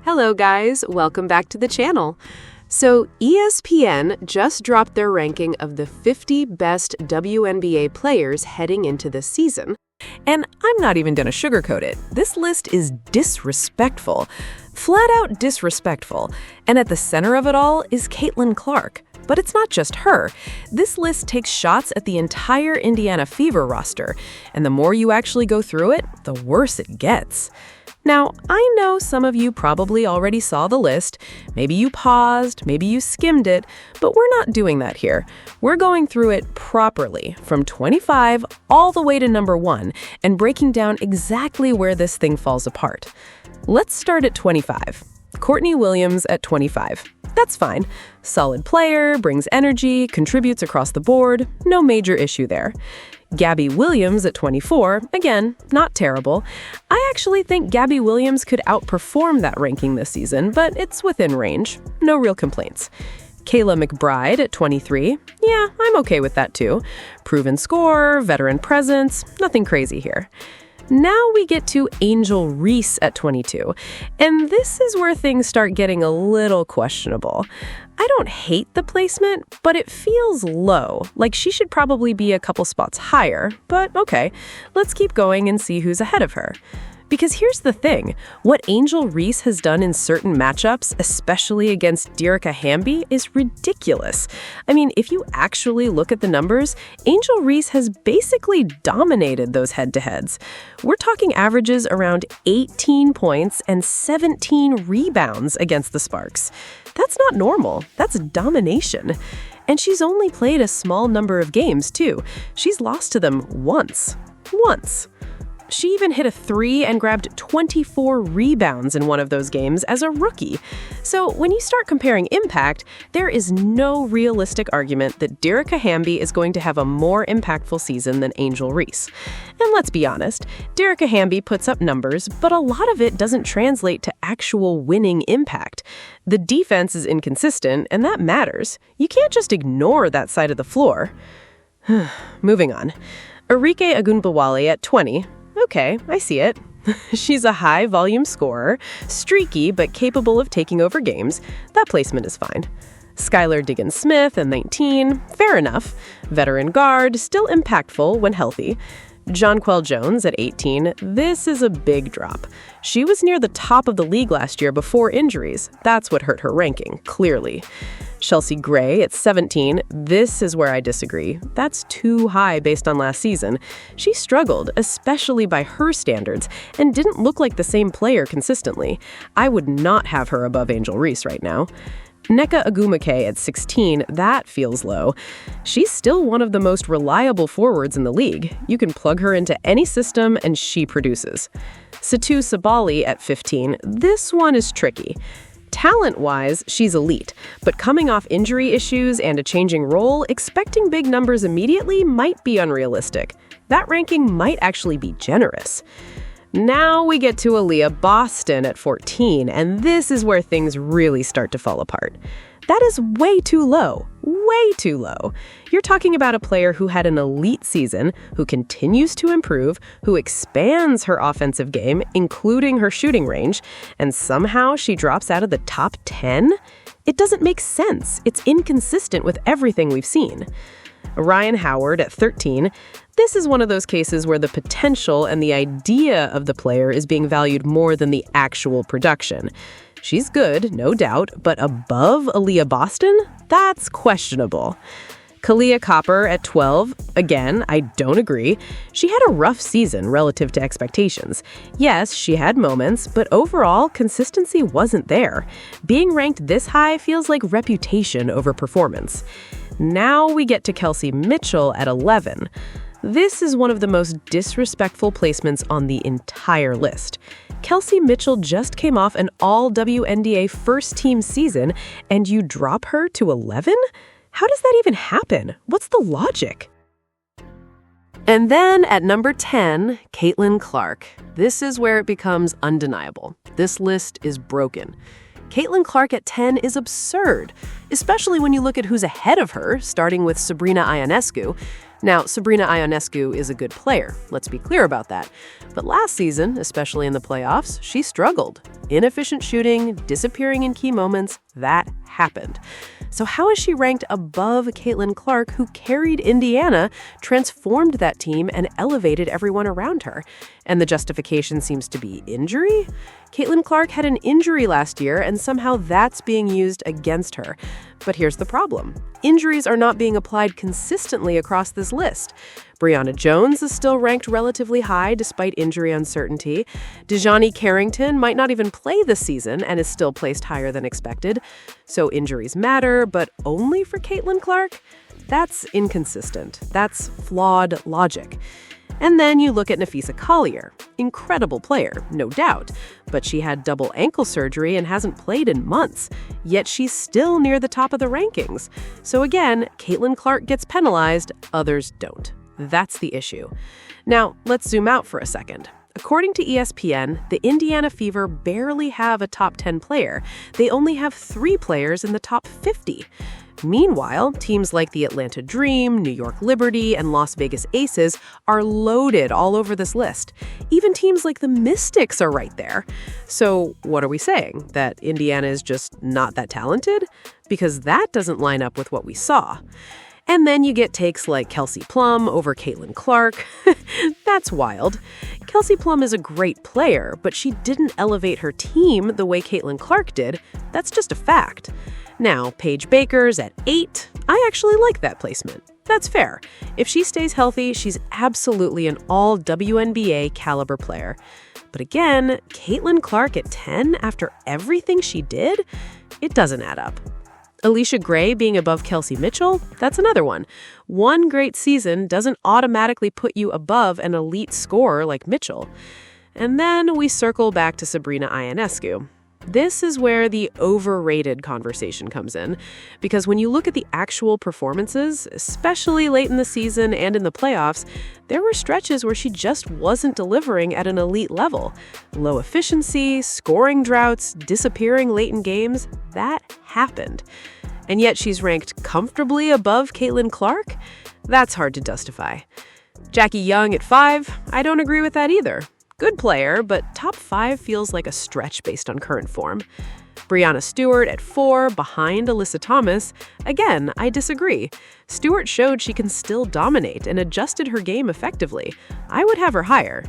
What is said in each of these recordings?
Hello guys, welcome back to the channel. So ESPN just dropped their ranking of the 50 best WNBA players heading into this season. And I'm not even gonna sugarcoat it. This list is disrespectful. Flat out disrespectful. And at the center of it all is Caitlin Clark. But it's not just her. This list takes shots at the entire Indiana Fever roster. And the more you actually go through it, the worse it gets. Now, I know some of you probably already saw the list. Maybe you paused, maybe you skimmed it, but we're not doing that here. We're going through it properly, from 25 all the way to number 1, and breaking down exactly where this thing falls apart. Let's start at 25. Courtney Williams at 25. That's fine. Solid player, brings energy, contributes across the board, no major issue there. Gabby Williams at 24, again, not terrible. I actually think Gabby Williams could outperform that ranking this season, but it's within range. No real complaints. Kayla McBride at 23, yeah, I'm okay with that too. Proven scorer, veteran presence, nothing crazy here. Now we get to Angel Reese at 22, and this is where things start getting a little questionable. I don't hate the placement, but it feels low, like she should probably be a couple spots higher, but okay, let's keep going and see who's ahead of her. Because here's the thing, what Angel Reese has done in certain matchups, especially against Dearica Hamby, is ridiculous. I mean, if you actually look at the numbers, Angel Reese has basically dominated those head-to-heads. We're talking averages around 18 points and 17 rebounds against the Sparks. That's not normal, that's domination. And she's only played a small number of games, too. She's lost to them once. She even hit a 3 and grabbed 24 rebounds in one of those games as a rookie. So when you start comparing impact, there is no realistic argument that Dearica Hamby is going to have a more impactful season than Angel Reese. And let's be honest, Dearica Hamby puts up numbers, but a lot of it doesn't translate to actual winning impact. The defense is inconsistent, and that matters. You can't just ignore that side of the floor. Moving on. Arike Ogunbowale at 20. Okay, I see it. She's a high-volume scorer, streaky but capable of taking over games. That placement is fine. Skylar Diggins-Smith at 19, fair enough. Veteran guard, still impactful when healthy. Jonquel Jones at 18, this is a big drop. She was near the top of the league last year before injuries. That's what hurt her ranking, clearly. Chelsea Gray at 17, this is where I disagree. That's too high based on last season. She struggled, especially by her standards, and didn't look like the same player consistently. I would not have her above Angel Reese right now. Nneka Ogwumike at 16, that feels low. She's still one of the most reliable forwards in the league. You can plug her into any system and she produces. Satou Sabally at 15, this one is tricky. Talent-wise, she's elite, but coming off injury issues and a changing role, expecting big numbers immediately might be unrealistic. That ranking might actually be generous. Now we get to Aaliyah Boston at 14, and this is where things really start to fall apart. That is way too low. Way too low. You're talking about a player who had an elite season, who continues to improve, who expands her offensive game, including her shooting range, and somehow she drops out of the top 10? It doesn't make sense. It's inconsistent with everything we've seen. Ryan Howard at 13. This is one of those cases where the potential and the idea of the player is being valued more than the actual production. She's good, no doubt, but above Aaliyah Boston? That's questionable. Kahleah Copper at 12. Again, I don't agree. She had a rough season relative to expectations. Yes, she had moments, but overall, consistency wasn't there. Being ranked this high feels like reputation over performance. Now we get to Kelsey Mitchell at 11. This is one of the most disrespectful placements on the entire list. Kelsey Mitchell just came off an all-WNBA first-team season, and you drop her to 11? How does that even happen? What's the logic? And then at number 10, Caitlin Clark. This is where it becomes undeniable. This list is broken. Caitlin Clark at 10 is absurd, especially when you look at who's ahead of her, starting with Sabrina Ionescu. Now, Sabrina Ionescu is a good player, let's be clear about that. But last season, especially in the playoffs, she struggled. Inefficient shooting, disappearing in key moments, that happened. So how is she ranked above Caitlin Clark, who carried Indiana, transformed that team, and elevated everyone around her? And the justification seems to be injury? Caitlin Clark had an injury last year, and somehow that's being used against her. But here's the problem. Injuries are not being applied consistently across this list. Brianna Jones is still ranked relatively high despite injury uncertainty. Dejani Carrington might not even play this season and is still placed higher than expected. So injuries matter, but only for Caitlin Clark? That's inconsistent. That's flawed logic. And then you look at Napheesa Collier. Incredible player, no doubt. But she had double ankle surgery and hasn't played in months. Yet she's still near the top of the rankings. So again, Caitlin Clark gets penalized, others don't. That's the issue. Now, let's zoom out for a second. According to ESPN, the Indiana Fever barely have a top 10 player. They only have 3 players in the top 50. Meanwhile, teams like the Atlanta Dream, New York Liberty, and Las Vegas Aces are loaded all over this list. Even teams like the Mystics are right there. So what are we saying? That Indiana is just not that talented? Because that doesn't line up with what we saw. And then you get takes like Kelsey Plum over Caitlin Clark. That's wild. Kelsey Plum is a great player, but she didn't elevate her team the way Caitlin Clark did. That's just a fact. Now, Paige Bueckers at 8, I actually like that placement. That's fair. If she stays healthy, she's absolutely an all WNBA caliber player. But again, Caitlin Clark at 10 after everything she did? It doesn't add up. Alicia Gray being above Kelsey Mitchell, that's another one. One great season doesn't automatically put you above an elite scorer like Mitchell. And then we circle back to Sabrina Ionescu. This is where the overrated conversation comes in, because when you look at the actual performances, especially late in the season and in the playoffs, there were stretches where she just wasn't delivering at an elite level. Low efficiency, scoring droughts, disappearing late in games, that happened. And yet she's ranked comfortably above Caitlin Clark? That's hard to justify. Jackie Young at 5, I don't agree with that either. Good player, but top 5 feels like a stretch based on current form. Breanna Stewart at 4, behind Alyssa Thomas. Again, I disagree. Stewart showed she can still dominate and adjusted her game effectively. I would have her higher.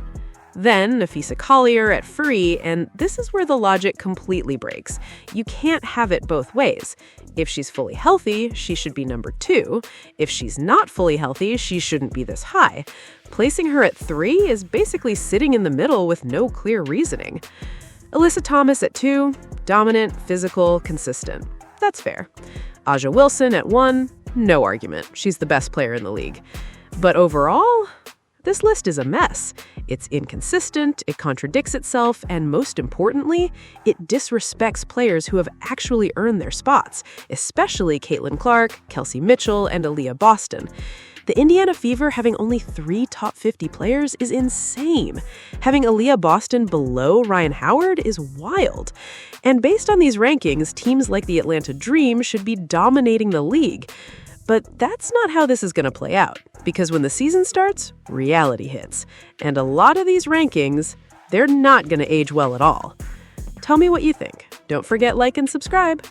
Then Napheesa Collier at 3, and this is where the logic completely breaks. You can't have it both ways. If she's fully healthy, she should be number 2. If she's not fully healthy, she shouldn't be this high. Placing her at 3 is basically sitting in the middle with no clear reasoning. Alyssa Thomas at 2, dominant, physical, consistent. That's fair. A'ja Wilson at 1, no argument. She's the best player in the league. But overall, this list is a mess. It's inconsistent, it contradicts itself, and most importantly, it disrespects players who have actually earned their spots, especially Caitlin Clark, Kelsey Mitchell, and Aaliyah Boston. The Indiana Fever having only 3 top 50 players is insane. Having Aaliyah Boston below Ryan Howard is wild. And based on these rankings, teams like the Atlanta Dream should be dominating the league. But that's not how this is going to play out, because when the season starts, reality hits. And a lot of these rankings, they're not going to age well at all. Tell me what you think. Don't forget, like and subscribe.